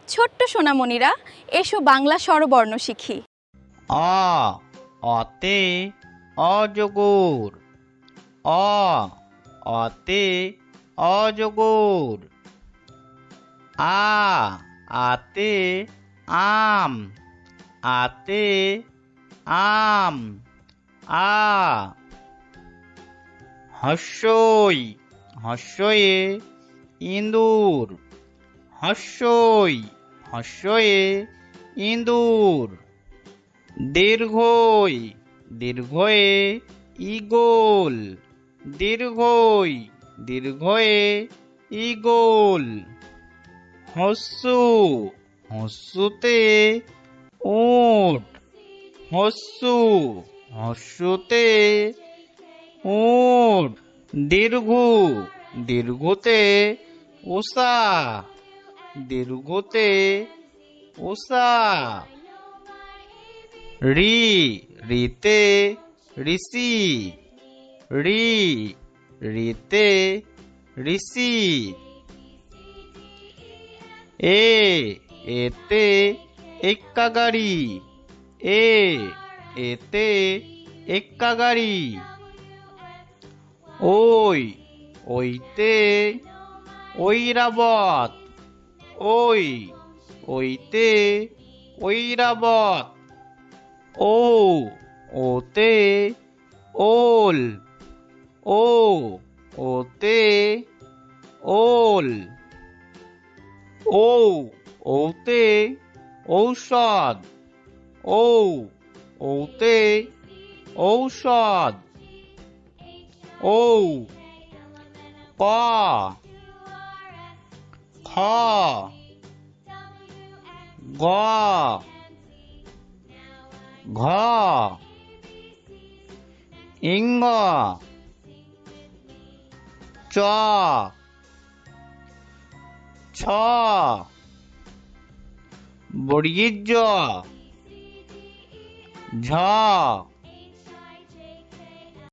ছোট্ট সোনামণিরা, এসো বাংলা স্বরবর্ণ শিখি। অ অতে অজগর। অ অতে অজগর। আ আতে আম। আতে আম। আ হস্যই হস্যয়ে ইঁদুর। হস্যই হস্যয়ে ইঁদুর। দীর্ঘই দীর্ঘয়ে ঈগল। দীর্ঘই দীর্ঘয়ে ঈগল। হস্যু হস্যুতে উট। হস্যু হস্যুতে উট। দীর্ঘু দীর্ঘুতে উষা। দীর্ঘুতে উষা। রি রিতে ঋষি। রি রিতে ঋষি। এ এতে এক্কা গাড়ি। এ এতে এক্কা গাড়ি। ওই ওইতে ঐরাবত। ওই ওইতে ঐরাবত। ও ওতে ওল। ও ওতে ওল। ও ওতে ঔষধ। ও ওতে ঔষধ। ও ক খ গ ঘ ইঙ্গ চ ছ বর্গীয় ঝ